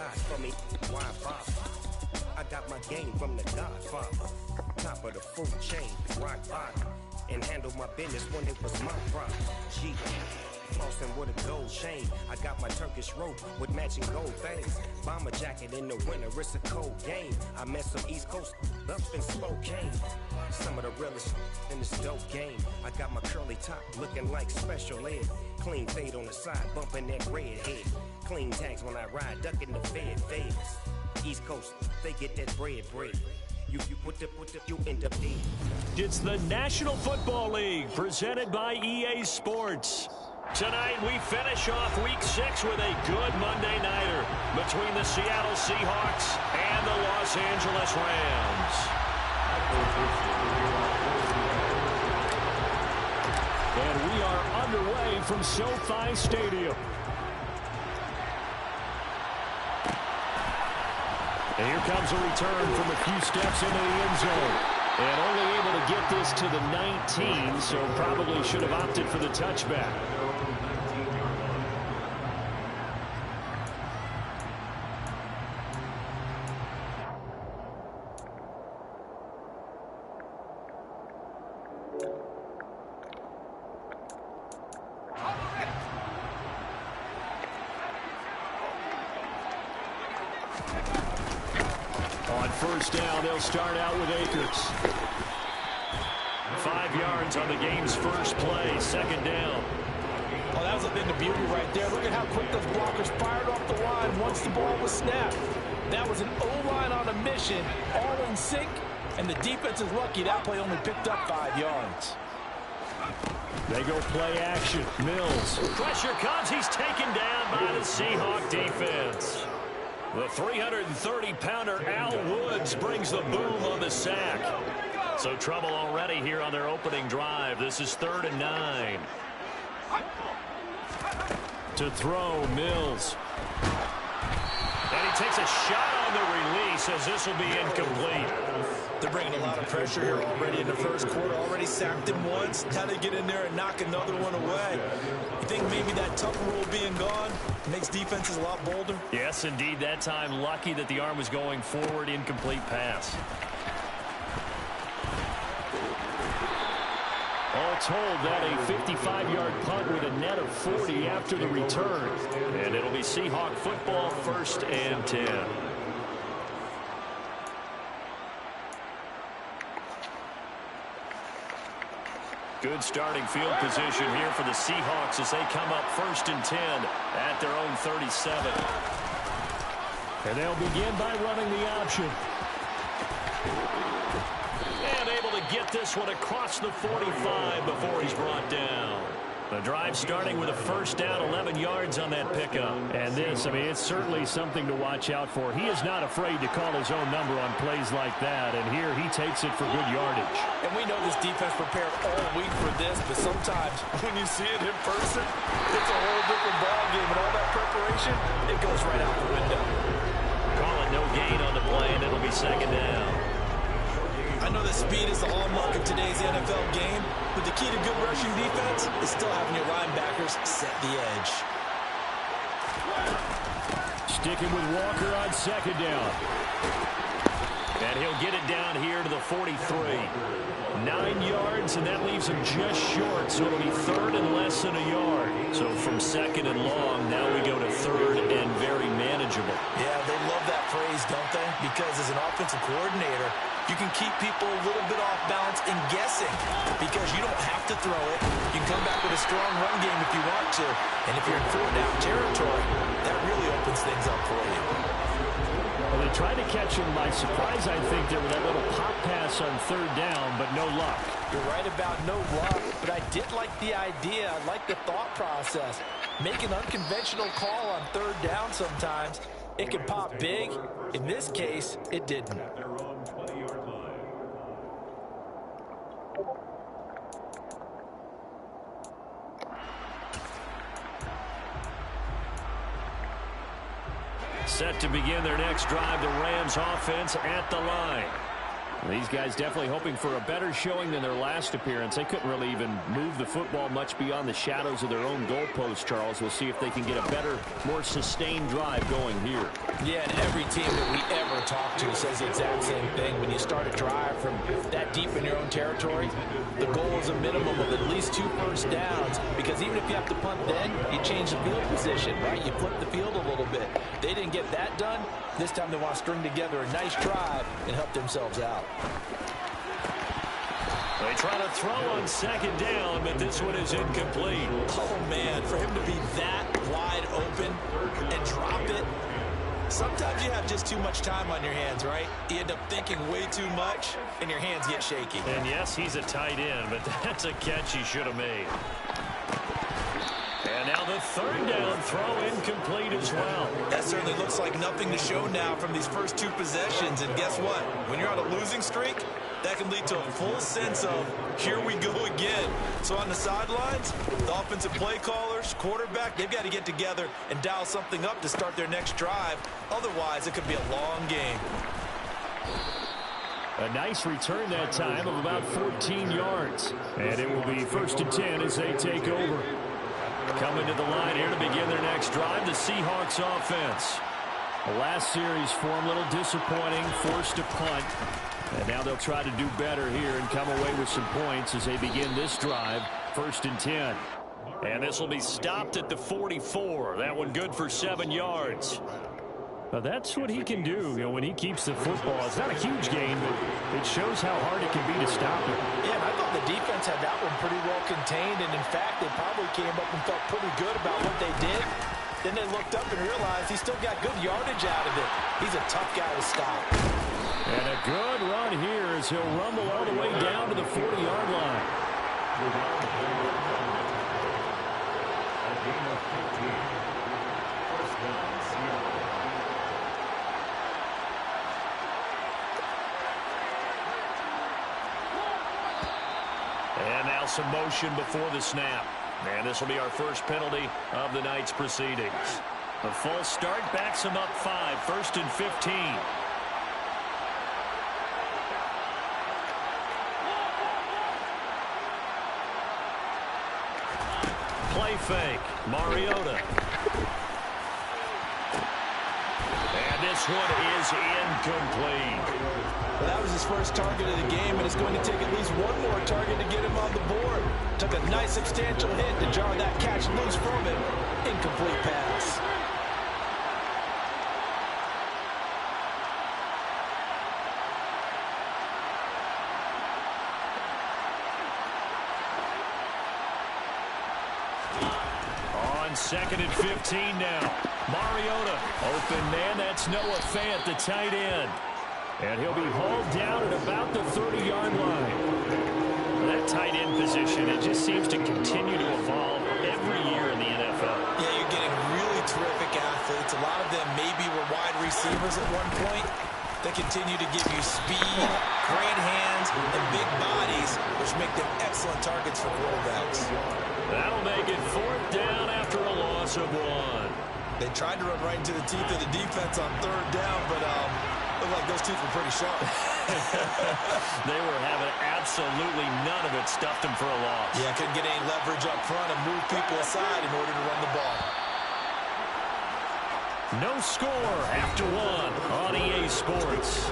ride for me. Why bother? I got my game from the Godfather. Top of the food chain, rock bottom. And handle my business when it was my problem. G. Flossing with a gold chain. I got my Turkish rope with matching gold things. Bomber jacket in the winter, it's a cold game. I met some East Coast up in Spokane. Some of the realest in this dope game. I got my curly top looking like special ed. Clean fade on the side, bumping that red head. Clean tags when I ride, ducking the feds. East Coast, they get that bread. You end up dead. It's the National Football League presented by EA Sports. Tonight we finish off Week 6 with a good Monday nighter between the Seattle Seahawks and the Los Angeles Rams. And we are underway from SoFi Stadium. And here comes a return from a few steps into the end zone. And only able to get this to the 19, so probably should have opted for the touchback. On first down, they'll start out with Akers. 5 yards on the game's first play, second down. Well, that was a thing of beauty right there. Look at how quick those blockers fired off the line once the ball was snapped. That was an O-line on a mission, all in sync, and the defense is lucky that play only picked up 5 yards. They go play action. Mills. Pressure comes. He's taken down by the Seahawk defense. The 330-pounder Al Woods brings the boom on the sack. So trouble already here on their opening drive. This is 3rd and 9. To throw, Mills. And he takes a shot on the release as this will be incomplete. They're bringing a lot of pressure here already in the first quarter. Already sacked him once. Now they get in there and knock another one away. You think maybe that tough rule being gone makes defenses a lot bolder? Yes, indeed. That time, lucky that the arm was going forward. Incomplete pass. All told, that a 55-yard punt with a net of 40 after the return. And it'll be Seahawk football, 1st and 10. Good starting field position here for the Seahawks as they come up 1st and 10 at their own 37. And they'll begin by running the option. And able to get this one across the 45 before he's brought down. The drive starting with a first down, 11 yards on that pickup. And this, I mean, it's certainly something to watch out for. He is not afraid to call his own number on plays like that. And here he takes it for good yardage. And we know this defense prepared all week for this, but sometimes when you see it in person, it's a whole different ballgame. And all that preparation, it goes right out the window. Calling no gain on the play, and it'll be 2nd down. I know that speed is the hallmark of today's NFL game, but the key to good rushing defense is still having your linebackers set the edge. Sticking with Walker on 2nd down. And he'll get it down here to the 43. 9 yards, and that leaves him just short, so it'll be 3rd and less than a yard. So from 2nd and long, now we go to 3rd and very manageable. Yeah, they love that phrase, don't they? Because as an offensive coordinator, you can keep people a little bit off balance and guessing because you don't have to throw it. You can come back with a strong run game if you want to. And if you're in 4-down territory, that really opens things up for you. Well, they tried to catch him by surprise, I think, there with that little pop pass on 3rd down, but no luck. You're right about no luck, but I did like the idea. I like the thought process. Make an unconventional call on 3rd down sometimes. It can pop big. In this case, it didn't. Set to begin their next drive, the Rams offense at the line. These guys definitely hoping for a better showing than their last appearance. They couldn't really even move the football much beyond the shadows of their own goalpost, Charles. We'll see if they can get a better, more sustained drive going here. Yeah, and every team that we ever talk to says the exact same thing. When you start a drive from that deep in your own territory, the goal is a minimum of at least 2 first downs, because even if you have to punt then, you change the field position, right? You flip the field a little bit. They didn't get that done. This time they want to string together a nice drive and help themselves out. They try to throw on second down, but this one is incomplete. Oh, man, for him to be that wide open and drop it. Sometimes you have just too much time on your hands, right? You end up thinking way too much, and your hands get shaky. And yes, he's a tight end, but that's a catch he should have made. And now the third down throw incomplete as well. That certainly looks like nothing to show now from these first 2 possessions. And guess what? When you're on a losing streak, that can lead to a full sense of, here we go again. So on the sidelines, the offensive play callers, quarterback, they've got to get together and dial something up to start their next drive. Otherwise, it could be a long game. A nice return that time of about 14 yards. And it will be 1st and 10 as they take over. Coming to the line here to begin their next drive, the Seahawks offense. The last series for them, a little disappointing, forced to punt. And now they'll try to do better here and come away with some points as they begin this drive, 1st and 10. And this will be stopped at the 44. That one good for 7 yards. Now that's what he can do, when he keeps the football. It's not a huge gain, but it shows how hard it can be to stop him. Yeah, I thought the defense had that one pretty well contained, and in fact, they probably came up and felt pretty good about what they did. Then they looked up and realized he still got good yardage out of it. He's a tough guy to stop. And a good run here as he'll rumble all the way down to the 40-yard line. And now some motion before the snap. And this will be our first penalty of the night's proceedings. A false start backs him up 5, 1st and 15. Play fake. Mariota. And this one is incomplete. Well, that was his first target of the game, and it's going to take at least one more target to get him on the board. Took a nice substantial hit to jar that catch loose from him. Incomplete pass. On 2nd and 15 now. Mariota. Open man, that's Noah Fant, the tight end. And he'll be hauled down at about the 30-yard line. That tight end position, it just seems to continue to evolve every year in the NFL. Yeah, you're getting really terrific athletes. A lot of them maybe were wide receivers at one point. They continue to give you speed, great hands, and big bodies, which make them excellent targets for quarterbacks. That'll make it 4th down after a loss of 1. They tried to run right into the teeth of the defense on 3rd down, but looked like those teeth were pretty sharp. They were having absolutely none of it, stuffed them for a loss. Yeah, couldn't get any leverage up front and move people aside in order to run the ball. No score after 1 on EA Sports.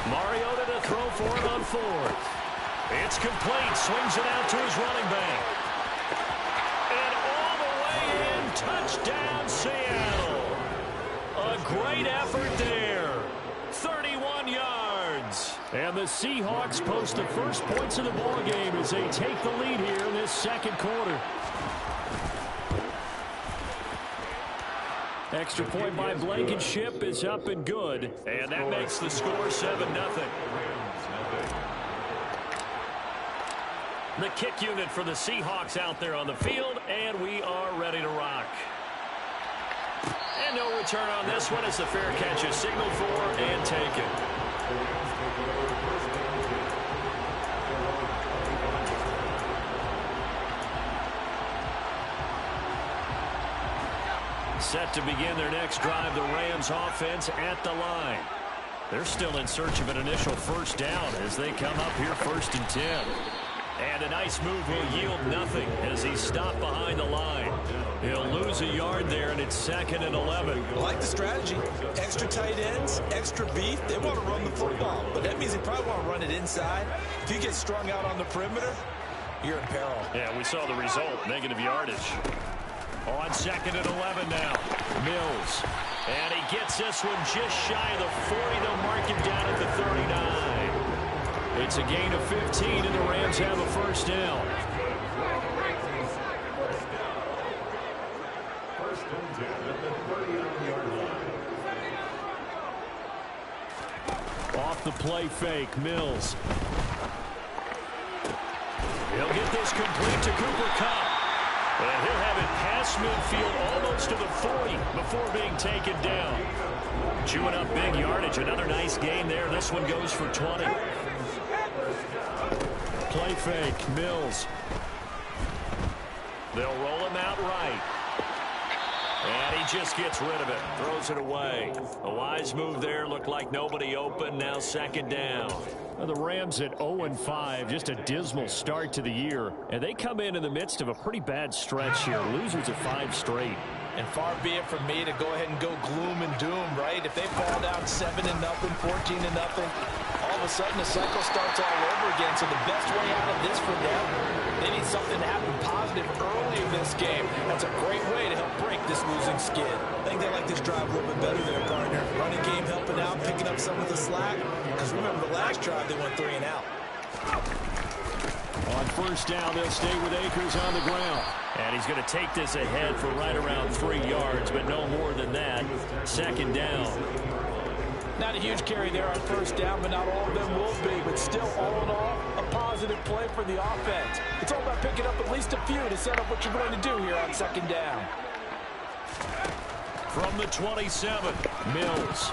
Mariota to throw for it on 4th. It's complete. Swings it out to his running back. And all the way in. Touchdown, Seattle. A great effort there. 31 yards. And the Seahawks post the first points of the ball game as they take the lead here in this second quarter. Extra point by Blankenship is up and good. And that makes the score 7-0. The kick unit for the Seahawks out there on the field, and we are ready to rock. And no return on this one as the fair catch is signaled for and taken. Set to begin their next drive, the Rams offense at the line. They're still in search of an initial first down as they come up here 1st and 10. And a nice move will yield nothing as he's stopped behind the line. He'll lose a yard there, and it's 2nd and 11. I like the strategy. Extra tight ends, extra beef. They want to run the football, but that means they probably want to run it inside. If you get strung out on the perimeter, you're in peril. Yeah, we saw the result, negative yardage. On 2nd and 11 now. Mills. And he gets this one just shy of the 40. They'll mark him down at the 39. It's a gain of 15, and the Rams have a first down. Off the play fake, Mills. He'll get this complete to Cooper Kupp. And he'll have it past midfield almost to the 40 before being taken down. Chewing up big yardage. Another nice gain there. This one goes for 20. Play fake, Mills. They'll roll him out right. And he just gets rid of it. Throws it away. A wise move there. Looked like nobody open. Now 2nd down. Well, the Rams at 0-5. Just a dismal start to the year. And they come in the midst of a pretty bad stretch here. Losers of 5 straight. And far be it from me to go ahead and go gloom and doom, right? If they fall down 7-0, 14-0, all of a sudden the cycle starts all over again. So the best way out of this for them, they need something to happen positive early in this game. That's a great way to help break this losing skid. I think they like this drive a little bit better there, partner. Running game helping out, picking up some of the slack. Because remember the last drive they went 3 and out. On first down, they'll stay with Akers on the ground. And he's going to take this ahead for right around 3 yards, but no more than that. 2nd down. Not a huge carry there on first down, but not all of them will be. But still, all in all, a positive play for the offense. It's all about picking up at least a few to set up what you're going to do here on 2nd down. From the 27, Mills.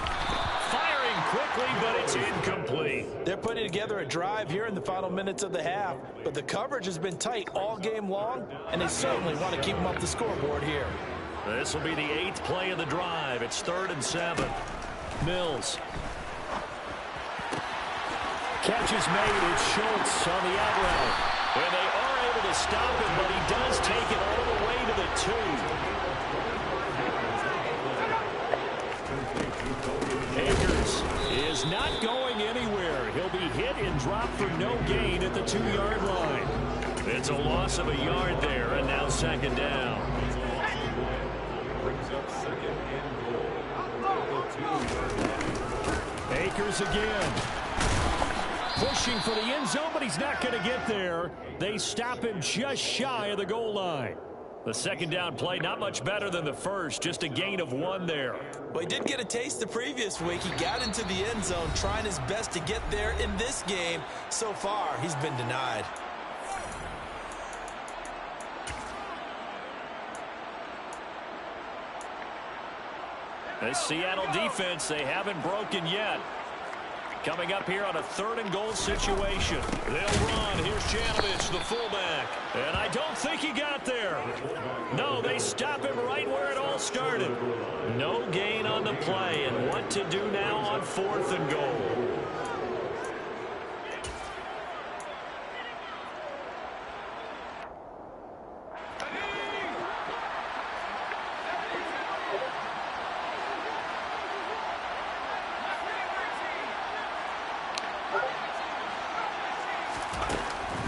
Firing quickly, but it's incomplete. They're putting together a drive here in the final minutes of the half, but the coverage has been tight all game long, and they certainly want to keep them up the scoreboard here. This will be the 8th play of the drive. It's 3rd and 7. Mills. Catch is made. It's Schultz on the out route. And they are able to stop him, but he does take it all the way to the 2. Akers is not going anywhere. He'll be hit and dropped for no gain at the 2-yard line. It's a loss of a yard there, and now 2nd down. Brings up 2nd and goal. Akers again. Pushing for the end zone, but he's not going to get there. They stop him just shy of the goal line. The 2nd down play, not much better than the first, just a gain of 1 there. Well, he did get a taste the previous week. He got into the end zone, trying his best to get there in this game. So far, he's been denied. This Seattle defense, they haven't broken yet. Coming up here on a 3rd and goal situation. They'll run. Here's Janovich, the fullback. And I don't think he got there. No, they stop him right where it all started. No gain on the play. And what to do now on 4th and goal.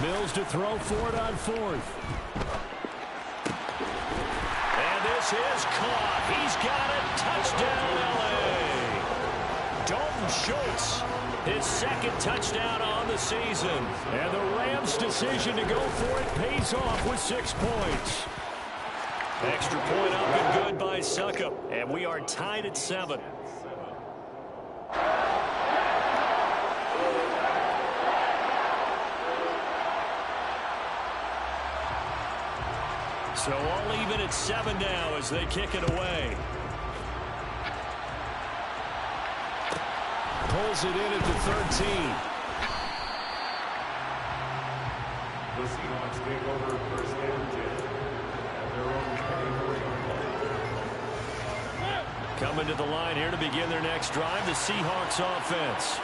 Mills to throw for it on 4th. And this is caught. He's got it. Touchdown, L.A. Dalton Schultz His second touchdown on the season. And the Rams' decision to go for it pays off with 6 points. Extra point up and good by Suckup. And we are tied at 7. So all even at 7 now as they kick it away. Pulls it in at the 13. The Seahawks take over first and 10 at their own 20. Coming to the line here to begin their next drive, the Seahawks offense.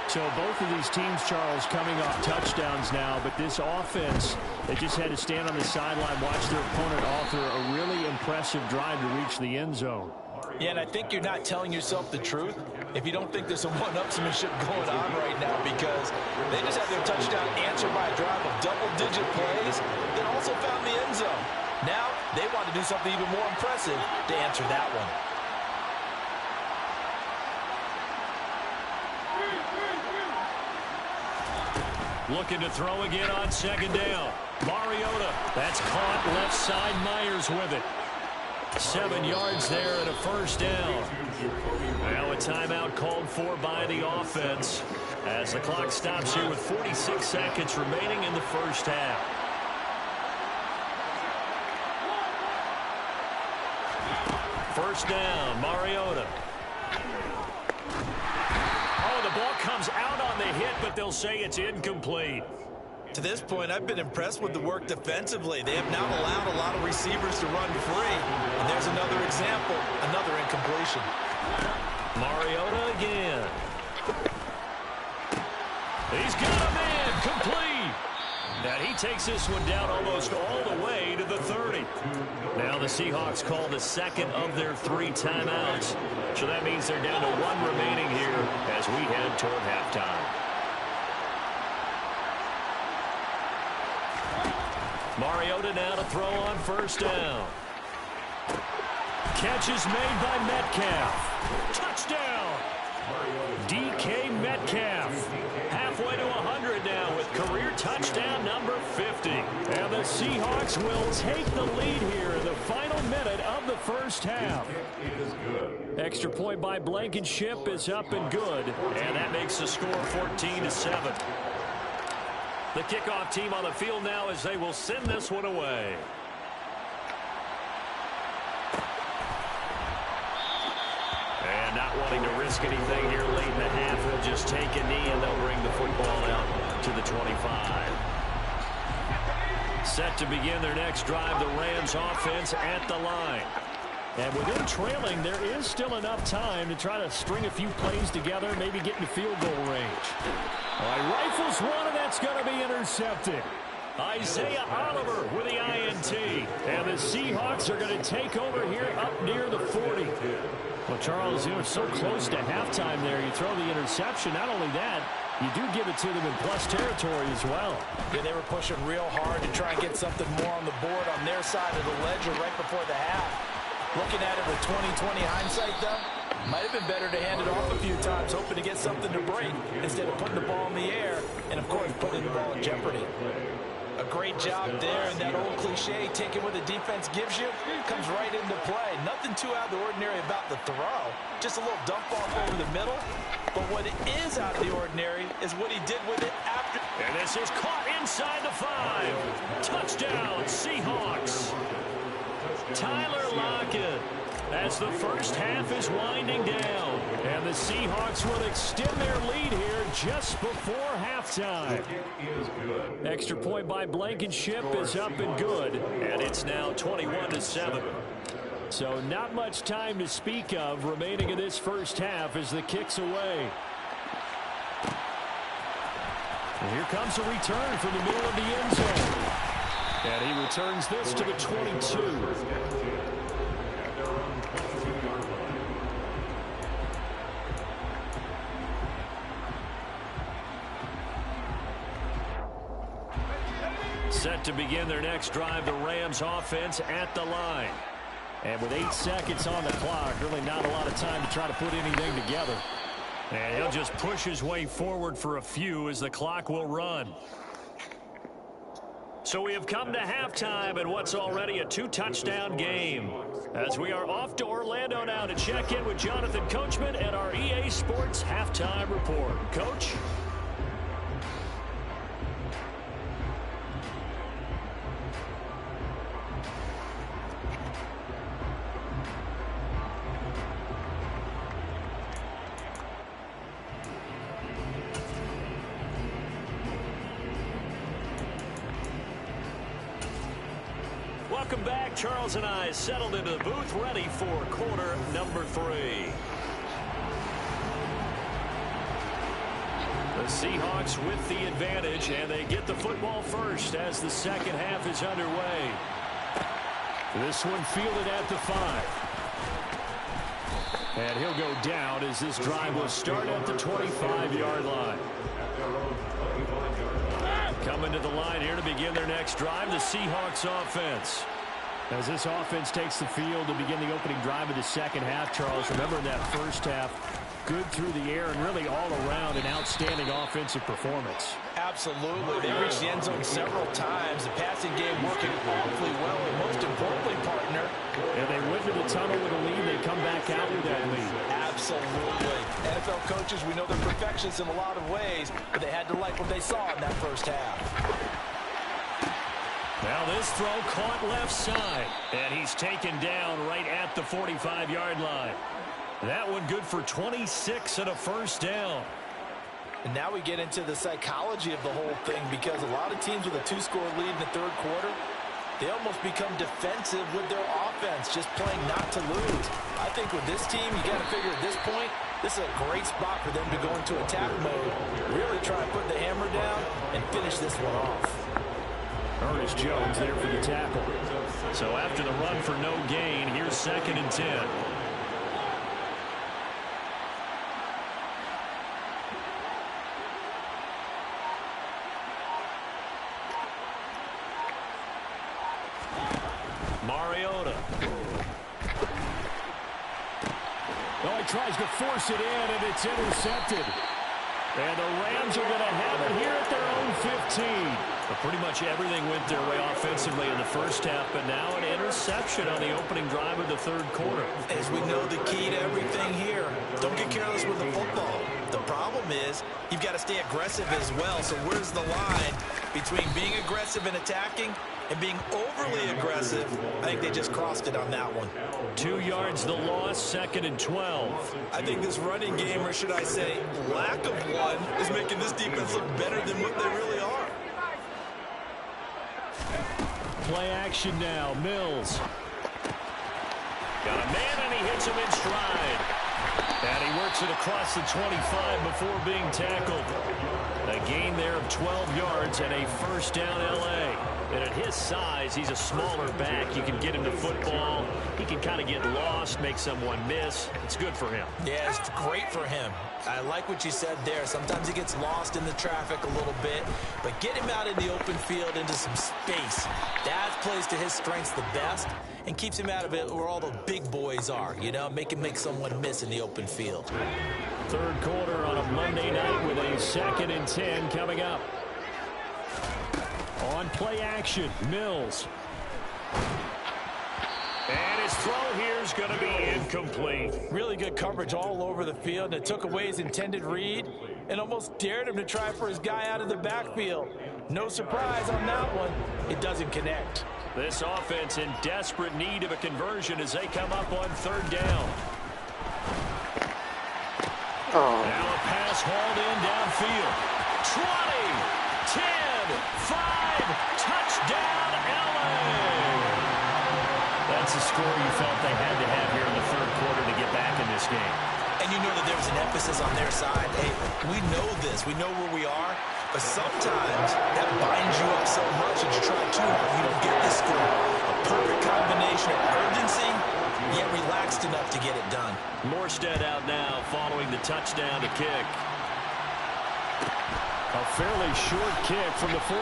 So both of these teams, Charles, coming off touchdowns now, but this offense, they just had to stand on the sideline, watch their opponent author a really impressive drive to reach the end zone. Yeah, and I think you're not telling yourself the truth if you don't think there's some one-upsmanship going on right now, because they just had their touchdown answered by a drive of double-digit plays that also found the end zone. Now they want to do something even more impressive to answer that one. Looking to throw again on second down. Mariota. That's caught left side. Myers with it. 7 yards there and a first down. Now a timeout called for by the offense as the clock stops here with 46 seconds remaining in the first half. First down, Mariota. Oh, the ball comes out on the hit, but they'll say it's incomplete. To this point, I've been impressed with the work defensively. They have not allowed a lot of receivers to run free. And there's another example, another incompletion. Mariota again. He's got a man, complete. Now he takes this one down almost all the way to the 30. Now the Seahawks call the second of their 3 timeouts. So that means they're down to 1 remaining here as we head toward halftime. Mariota now to throw on first down. Catch is made by Metcalf. Touchdown! DK Metcalf. Halfway to 100 now with career touchdown number 50. And the Seahawks will take the lead here in the final minute of the first half. Extra point by Blankenship is up and good. And that makes the score 14-7. The kickoff team on the field now as they will send this one away. And not wanting to risk anything here late in the half, he'll just take a knee and they'll bring the football out to the 25. Set to begin their next drive, the Rams offense at the line. And with them trailing, there is still enough time to try to string a few plays together, maybe get into field goal range. All right, rifles one, and that's going to be intercepted. Isaiah Oliver with the INT. And the Seahawks are going to take over here up near the 40. Well, Charles, you were so close to halftime there. You throw the interception. Not only that, you do give it to them in plus territory as well. Yeah, they were pushing real hard to try and get something more on the board on their side of the ledger right before the half. Looking at it with 20/20 hindsight, though, might have been better to hand it off a few times, hoping to get something to break instead of putting the ball in the air and, of course, putting the ball in jeopardy. A great job there, and that old cliche, taking what the defense gives you, comes right into play. Nothing too out of the ordinary about the throw. Just a little dump off over the middle. But what is out of the ordinary is what he did with it after. And this is caught inside the 5. Touchdown, Seahawks. Tyler Lockett as the first half is winding down. And the Seahawks will extend their lead here just before halftime. Extra point by Blankenship is up and good. And it's now 21-7. So not much time to speak of remaining in this first half as the kick's away. And here comes a return from the middle of the end zone. And he returns this to the 22. Set to begin their next drive, the Rams offense at the line. And with 8 seconds on the clock, really not a lot of time to try to put anything together. And he'll just push his way forward for a few as the clock will run. So we have come to halftime in what's already a 2-touchdown game. As we are off to Orlando now to check in with Jonathan Coachman and our EA Sports Halftime Report. Coach? Welcome back. Charles and I settled into the booth, ready for quarter number 3. The Seahawks with the advantage, and they get the football first as the second half is underway. This one fielded at the 5. And he'll go down as this drive will start at the 25-yard line. Coming to the line here to begin their next drive, the Seahawks offense. As this offense takes the field to begin the opening drive of the second half, Charles, remember in that first half, good through the air and really all around an outstanding offensive performance. Absolutely. They reached the end zone several times. The passing game working awfully well, and most importantly, partner. And they went to the tunnel with a lead. They come back out with that lead. Absolutely. NFL coaches, we know they're perfectionists in a lot of ways, but they had to like what they saw in that first half. Now this throw caught left side, and he's taken down right at the 45-yard line. That one good for 26 and a first down. And now we get into the psychology of the whole thing, because a lot of teams with a 2-score lead in the third quarter, they almost become defensive with their offense, just playing not to lose. I think with this team, you got to figure at this point, this is a great spot for them to go into attack mode, really try and put the hammer down and finish this one off. Ernest Jones there for the tackle. So after the run for no gain, here's 2nd and 10. Mariota. Well, he tries to force it in, and it's intercepted. And the Rams are going to have it here at their own 15. But pretty much everything went their way offensively in the first half, but now an interception on the opening drive of the third quarter. As we know, the key to everything here, don't get careless with the football. The problem is you've got to stay aggressive as well. So where's the line between being aggressive and attacking and being overly aggressive? I think they just crossed it on that one. 2 yards the loss, 2nd and 12. I think this running game, or should I say lack of one, is making this defense look better than what they really are. Play action now. Mills. Got a man, and he hits him in stride. And he works it across the 25 before being tackled. A gain there of 12 yards and a first down L.A. And at his size, he's a smaller back. You can get him to football. He can kind of get lost, make someone miss. It's good for him. Yeah, it's great for him. I like what you said there. Sometimes he gets lost in the traffic a little bit, but get him out in the open field into some space. That plays to his strengths the best and keeps him out of it where all the big boys are, you know, make him make someone miss in the open field. Third quarter on a Monday night with a 2nd and 10 coming up. On play action, Mills. And his throw here is going to be incomplete. Really good coverage all over the field, and it took away his intended read and almost dared him to try for his guy out of the backfield. No surprise on that one. It doesn't connect. This offense in desperate need of a conversion as they come up on 3rd down. Now a pass hauled in downfield. 20, 10, 5, touchdown LA. That's a score you felt they had to have here in the third quarter to get back in this game. And you know that there was an emphasis on their side. Hey, we know this. We know where we are. But sometimes that binds you up so much that you try too hard, you don't get this score. A perfect combination of urgency, yet relaxed enough to get it done. Morstead out now following the touchdown to kick. A fairly short kick from the 14.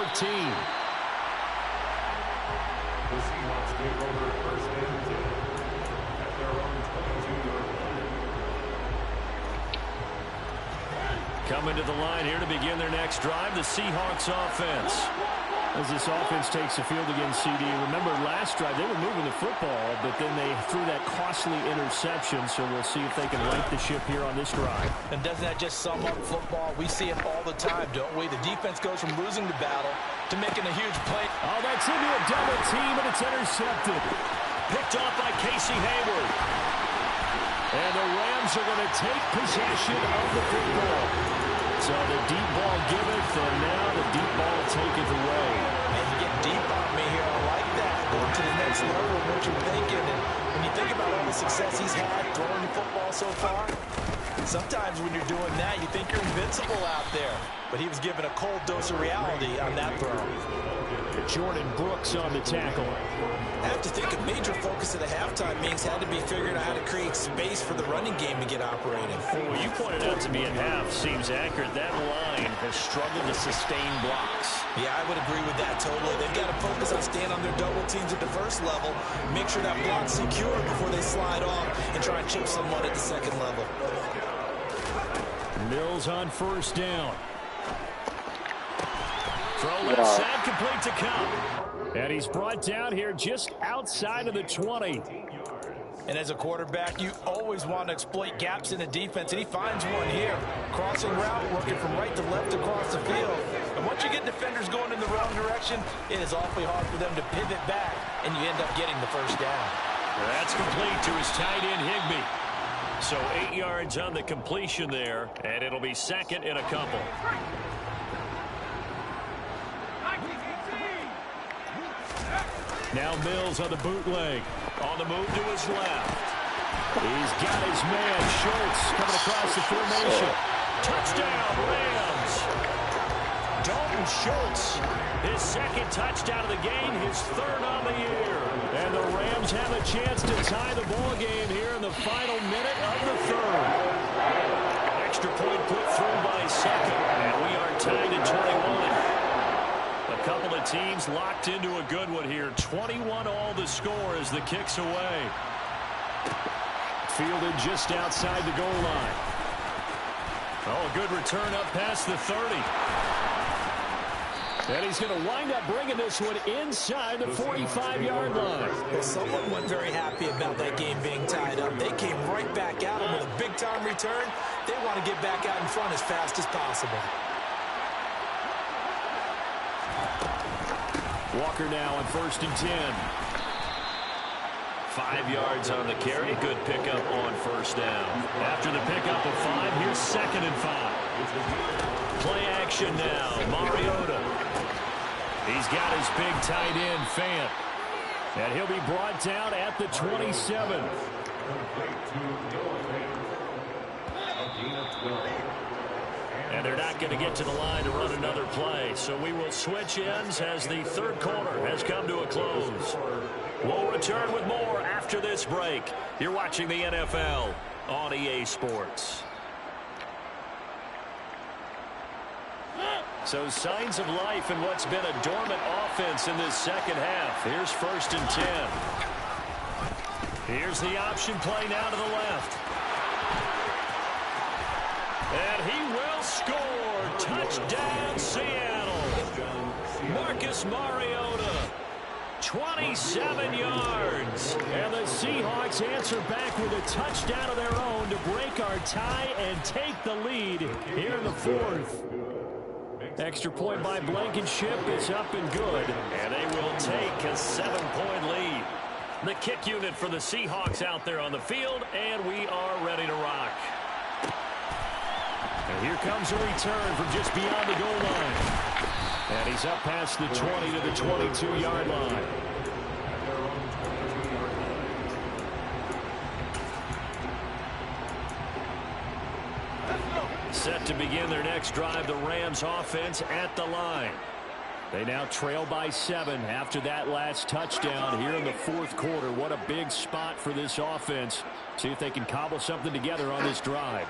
The Seahawks take over 1st and 10 at their own 22-yard line. Coming to the line here to begin their next drive, the Seahawks offense. As this offense takes the field against CD, remember last drive they were moving the football, but then they threw that costly interception, so we'll see if they can right the ship here on this drive. And doesn't that just sum up football? We see it all the time, don't we? The defense goes from losing the battle to making a huge play. Oh, that's into a double team, and it's intercepted. Picked off by Casey Hayward. And the Rams are going to take possession of the football. So the deep ball giveth, and now the deep ball taketh away. And you get deep on me here. I like that. Going to the next level of what you're thinking. And when you think about all the success he's had throwing the football so far, sometimes when you're doing that, you think you're invincible out there. But he was given a cold dose of reality on that throw. Jordan Brooks on the tackle. I have to think a major focus of the halftime meetings had to be figuring out how to create space for the running game to get operating. Well, you pointed out to me at half seems accurate. That line has struggled to sustain blocks. Yeah, I would agree with that totally. They've got to focus on staying on their double teams at the first level, make sure that block's secure before they slide off and try and chip someone at the second level. Mills on first down. Throw left side, complete to Cup. And he's brought down here just outside of the 20. And as a quarterback, you always want to exploit gaps in the defense, and he finds one here. Crossing route, working from right to left across the field. And once you get defenders going in the wrong direction, it is awfully hard for them to pivot back, and you end up getting the first down. That's complete to his tight end, Higbee. So 8 yards on the completion there, and it'll be second and a couple. Now Mills on the bootleg. On the move to his left. He's got his man, Schultz, coming across the formation. Touchdown, Rams. Dalton Schultz, his second touchdown of the game, his third on the year. And the Rams have a chance to tie the ball game here in the final minute of the third. Extra point put through by second, and we are tied at 21. A couple of teams locked into a good one here. 21 all the score as the kick's away. Fielded just outside the goal line. Oh, a good return up past the 30. And he's going to wind up bringing this one inside the 45-yard line. Well, someone wasn't very happy about that game being tied up. They came right back out, and with a big-time return, they want to get back out in front as fast as possible. Walker now on 1st and 10. 5 yards on the carry. Good pickup on first down. After the pickup of 5, here's 2nd and 5. Play action now. Mariota. He's got his big tight end, Fant. And he'll be brought down at the 27. And they're not going to get to the line to run another play. So we will switch ends as the third quarter has come to a close. We'll return with more after this break. You're watching the NFL on EA Sports. So signs of life in what's been a dormant offense in this second half. Here's 1st and 10. Here's the option play now to the left. And he will score. Touchdown, Seattle. Marcus Mariota. 27 yards. And the Seahawks answer back with a touchdown of their own to break our tie and take the lead here in the fourth. Extra point by Blankenship is up and good. And they will take a 7-point lead. The kick unit for the Seahawks out there on the field, and we are ready to rock. And here comes a return from just beyond the goal line. And he's up past the 20 to the 22-yard line. Set to begin their next drive, the Rams offense at the line. They now trail by 7 after that last touchdown here in the fourth quarter. What a big spot for this offense. See if they can cobble something together on this drive.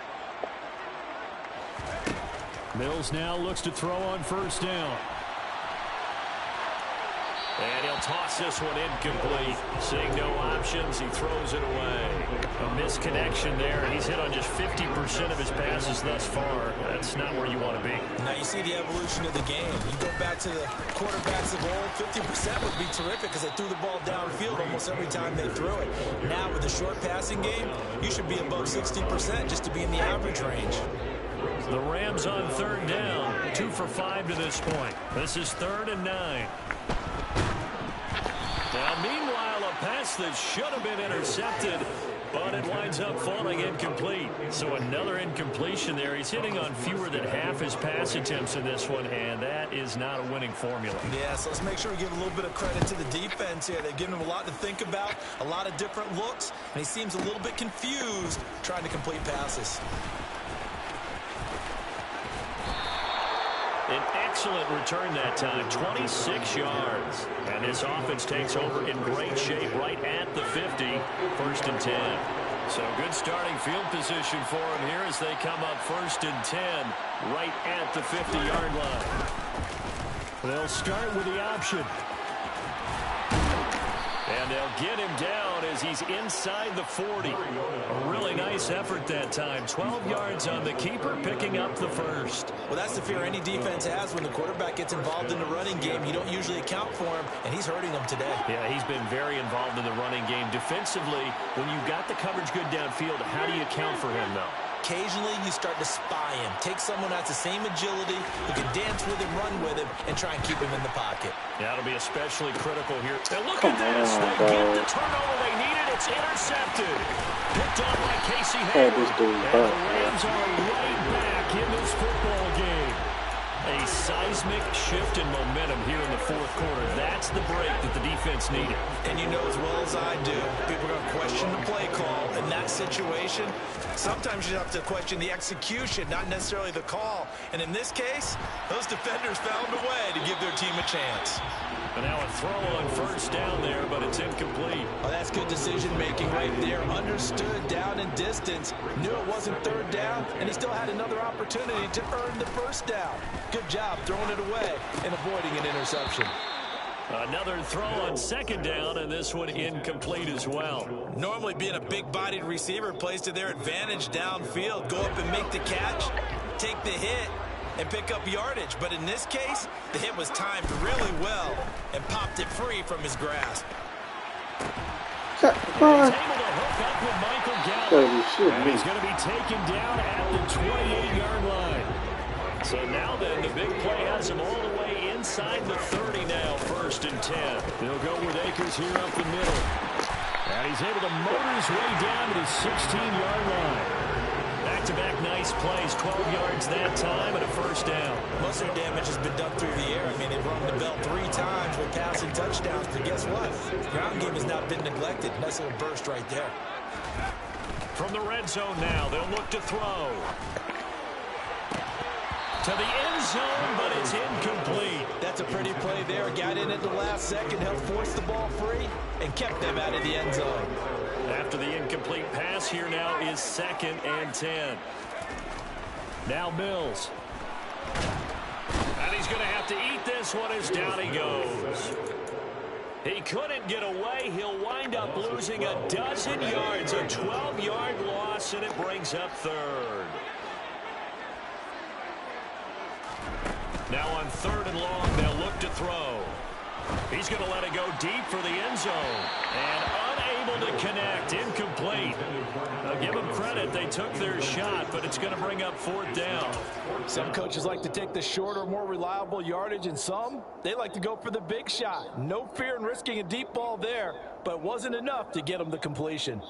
Mills now looks to throw on first down. And he'll toss this one incomplete. Seeing no options, he throws it away. A misconnection there. He's hit on just 50% of his passes thus far. That's not where you want to be. Now you see the evolution of the game. You go back to the quarterbacks of old, 50% would be terrific because they threw the ball downfield almost every time they threw it. Now with the short passing game, you should be above 60% just to be in the average range. The Rams on third down. 2 for 5 to this point. This is 3rd and 9. Now, meanwhile, a pass that should have been intercepted, but it winds up falling incomplete. So another incompletion there. He's hitting on fewer than half his pass attempts in this one, and that is not a winning formula. Yeah, so let's make sure we give a little bit of credit to the defense here. They've given him a lot to think about, a lot of different looks, and he seems a little bit confused trying to complete passes. An excellent return that time, 26 yards. And this offense takes over in great shape right at the 50, 1st and 10. So good starting field position for them here as they come up 1st and 10 right at the 50-yard line. They'll start with the option. And they'll get him down as he's inside the 40. A really nice effort that time. 12 yards on the keeper, picking up the first. Well, that's the fear any defense has when the quarterback gets involved in the running game. You don't usually account for him, and he's hurting them today. Yeah, he's been very involved in the running game. Defensively, when you've got the coverage good downfield, how do you account for him, though? Occasionally, you start to spy him. Take someone that's the same agility, who can dance with him, run with him, and try and keep him in the pocket. Yeah, that'll be especially critical here. And look at this. They get the turnover they needed. It's intercepted. Picked on by Casey Hayward. And the Rams are right back in this football game. A seismic shift in momentum here in the 4th quarter. That's the break that the defense needed. And you know as well as I do, people are going to question the play call in that situation. Sometimes you have to question the execution, not necessarily the call. And in this case, those defenders found a way to give their team a chance. And now a throw on 1st down there, but it's incomplete. Oh, that's good decision-making right there. Understood down and distance. Knew it wasn't 3rd down, and he still had another opportunity to earn the 1st down. Good job throwing it away and avoiding an interception. Another throw on 2nd down, and this one incomplete as well. Normally being a big-bodied receiver plays to their advantage downfield. Go up and make the catch, take the hit, and pick up yardage. But in this case, the hit was timed really well and popped it free from his grasp. And he's able to hook up with Michael Gallup. And he's going to be taken down at the 28-yard line. So now then, the big play has him all the way inside the 30 now, 1st and 10. They'll go with Akers here up the middle. And he's able to motor his way down to the 16-yard line. Back-to-back nice plays, 12 yards that time and a 1st down. Most of their damage has been done through the air. I mean, they've rung the bell 3 times with passing touchdowns. But guess what? Ground game has not been neglected. Nice little burst right there. From the red zone now, they'll look to throw. To the end zone, but it's incomplete. That's a pretty play there. Got in at the last second, helped force the ball free, and kept them out of the end zone. After the incomplete pass, here now is 2nd and 10. Now Mills. And he's going to have to eat this one as down he goes. He couldn't get away. He'll wind up losing a dozen yards, a 12-yard loss, and it brings up 3rd. Now on 3rd and long, they'll look to throw. He's going to let it go deep for the end zone. And unable to connect. Incomplete. Now give them credit. They took their shot, but it's going to bring up 4th down. Some coaches like to take the shorter, more reliable yardage, and some, they like to go for the big shot. No fear in risking a deep ball there, but wasn't enough to get them the completion.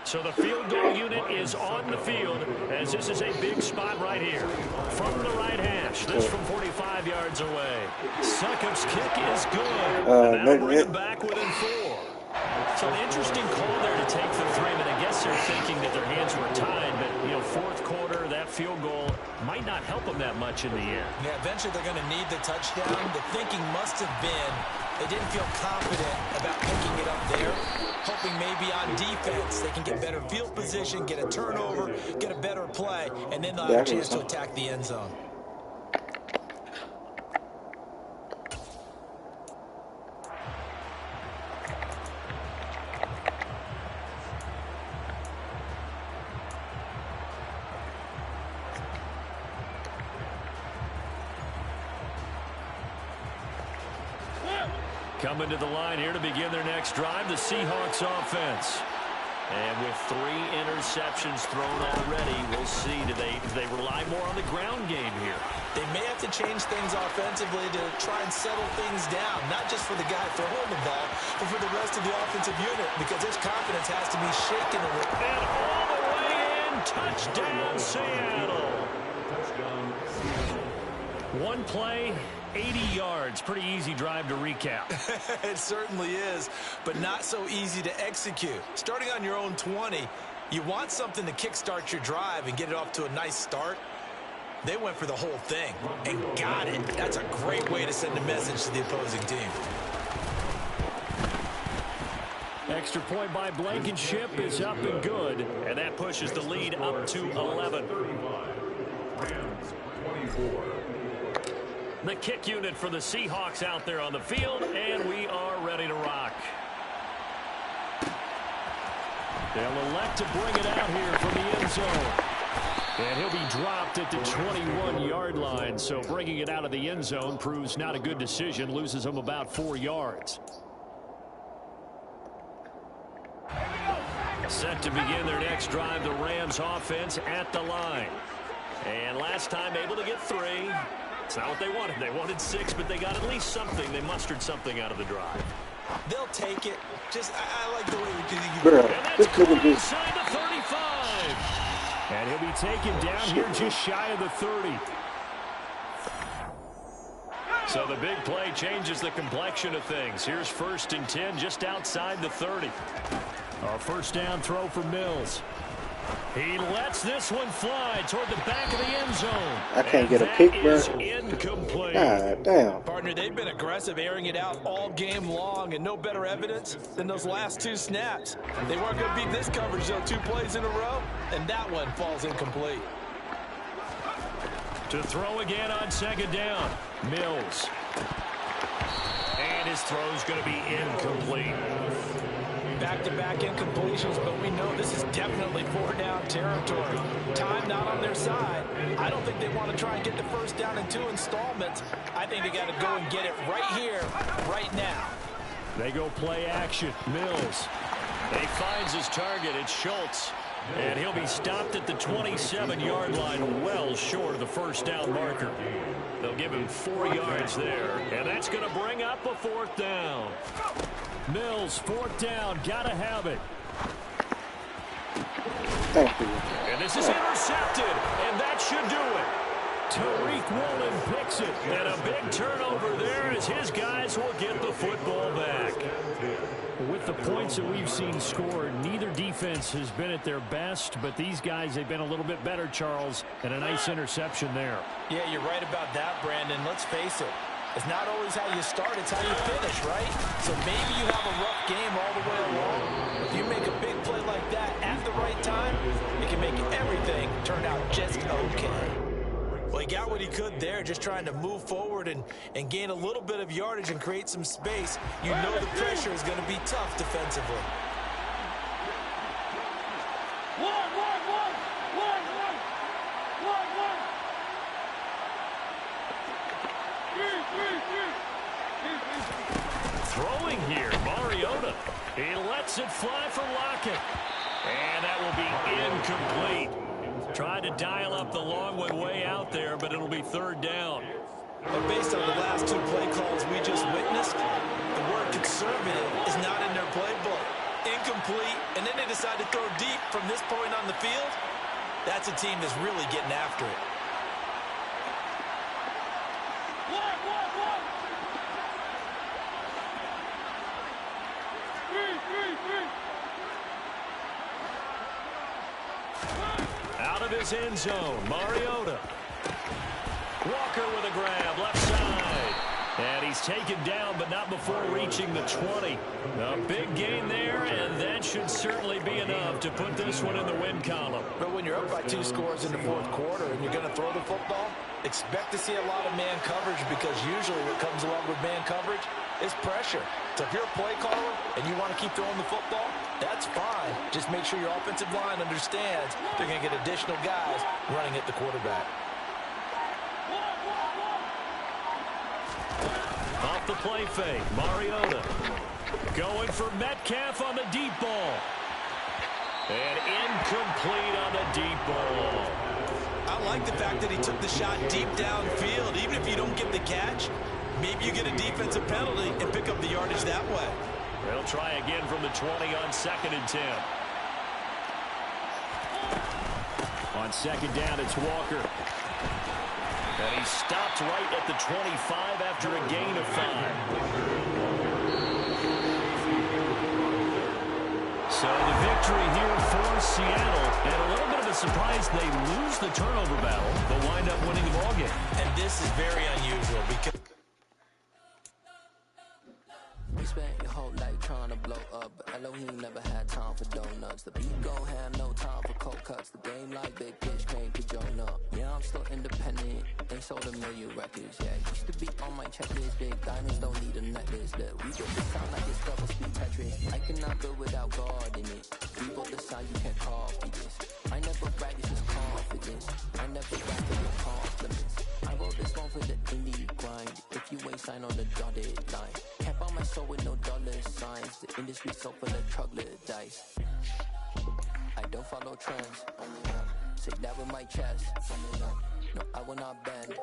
So the field goal unit is on the field as this is a big spot right here. From the right hash, this from 45 yards away. Succop's kick is good. And that'll bring him back within 4. So an interesting call there to take the 3, but I guess they're thinking that their hands were tied. But, you know, 4th quarter, that field goal might not help them that much in the end. Yeah, eventually they're going to need the touchdown. The thinking must have been they didn't feel confident about picking it up there, hoping maybe maybe on defense they can get better field position, get a turnover, get a better play, and then they'll have a chance to attack the end zone. Coming to the line here to begin their next drive, the Seahawks offense. And with 3 interceptions thrown already, we'll see, do they rely more on the ground game here? They may have to change things offensively to try and settle things down, not just for the guy throwing the ball, but for the rest of the offensive unit, because his confidence has to be shaken a little. And all the way in, touchdown Seattle. Touchdown. One play, 80 yards. Pretty easy drive to recap. It certainly is, but not so easy to execute. Starting on your own 20, you want something to kickstart your drive and get it off to a nice start. They went for the whole thing and got it. That's a great way to send a message to the opposing team. Extra point by Blankenship is up and good, and that pushes the lead up to 11. Rams 24. The kick unit for the Seahawks out there on the field, and we are ready to rock. They'll elect to bring it out here from the end zone. And he'll be dropped at the 21-yard line, so bringing it out of the end zone proves not a good decision, loses him about 4 yards. Set to begin their next drive, the Rams offense at the line. And last time able to get 3. It's not what they wanted. They wanted 6, but they got at least something. They mustered something out of the drive. They'll take it. Just, I like the way we do Bro, and that's caught inside the 35. And he'll be taken down here just shy of the 30. So the big play changes the complexion of things. Here's 1st and 10 just outside the 30. A first down throw for Mills. He lets this one fly toward the back of the end zone. I can't get a kick, bro. Incomplete. God damn. Partner, they've been aggressive, airing it out all game long, and no better evidence than those last 2 snaps. They weren't going to beat this coverage, though, 2 plays in a row, and that one falls incomplete. To throw again on 2nd down, Mills. And his throw's going to be incomplete. Back-to-back incompletions, but we know this is definitely 4-down territory. Time not on their side. I don't think they want to try and get the first down in 2 installments. I think they got to go and get it right here, right now. They go play action. Mills. He finds his target. It's Schultz. And he'll be stopped at the 27-yard line, well short of the first down marker. They'll give him 4 yards there. And that's going to bring up a 4th down. Mills, 4th down, gotta have it. Thank you. And this is intercepted, and that should do it. Tariq Woolen picks it, and a big turnover there as his guys will get the football back. With the points that we've seen scored, neither defense has been at their best, but these guys, they've been a little bit better, Charles, and a nice interception there. Yeah, you're right about that, Brandon. Let's face it. It's not always how you start, it's how you finish, right? So maybe you have a rough game all the way along. If you make a big play like that at the right time, it can make everything turn out just okay. Well, he got what he could there, just trying to move forward and gain a little bit of yardage and create some space. You know the pressure is going to be tough defensively. Throwing here, Mariota. He lets it fly for Lockett. And that will be incomplete. Tried to dial up the long one way out there, but it'll be 3rd down. But based on the last 2 play calls we just witnessed, the word conservative is not in their playbook. Incomplete, and then they decide to throw deep from this point on the field. That's a team that's really getting after it. Out of his end zone, Mariota. Walker with a grab, left side. And he's taken down, but not before reaching the 20. A big gain there, and that should certainly be enough to put this one in the win column. But when you're up by 2 scores in the fourth quarter and you're going to throw the football, expect to see a lot of man coverage, because usually what comes along with man coverage is pressure. So if you're a play caller and you want to keep throwing the football, that's fine. Just make sure your offensive line understands they're going to get additional guys running at the quarterback. Off the play fake, Mariota going for Metcalf on the deep ball. And incomplete on the deep ball. I like the fact that he took the shot deep downfield. Even if you don't get the catch, maybe you get a defensive penalty and pick up the yardage that way. They'll try again from the 20 on 2nd and 10. On 2nd down, it's Walker. And he stopped right at the 25 after a gain of 5. So the victory here for Seattle. And a little bit of a surprise, they lose the turnover battle, but wind up winning the ballgame. And this is very unusual because you spent your whole life trying to blow up, but Elohim never had time for donuts. The beat gon' have no time for cold cuts. The game like Big Pitch came to join up. Yeah, I'm still independent. They sold 1 million records. Yeah, used to be on my checklist. Big diamonds don't need a necklace. Look, we built this sound like it's double speed Tetris. I cannot build without God in it. We built the sound, you can't copy this. I never brag, it's just confidence. I never brag for your compliments. I wrote this one for the indie grind. If you ain't signed on the dotted line, can't buy my soul with no dollar signs. The industry so full of troglodytes. I don't follow trends. Say that with my chest. No, I will not bend.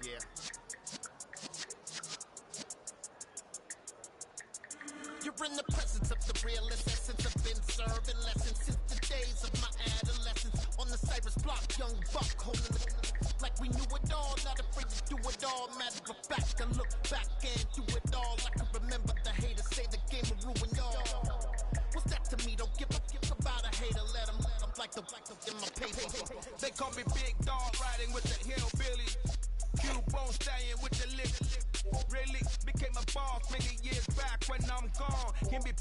Yeah. You're in the presence of the realest essence. I've been serving lessons since the days of my adolescence. On the Cypress block, young buck holding the like we knew it all, not afraid to do it all. Matter of fact, I look back and do it all. I can remember the haters say the game will ruin y'all. What's that to me? Don't give about a hater. Let them like the in my paper. They call me Big Dog, riding with the hillbilly. Q-Bone staying with the lick. Really became a boss many years back when I'm gone. Can be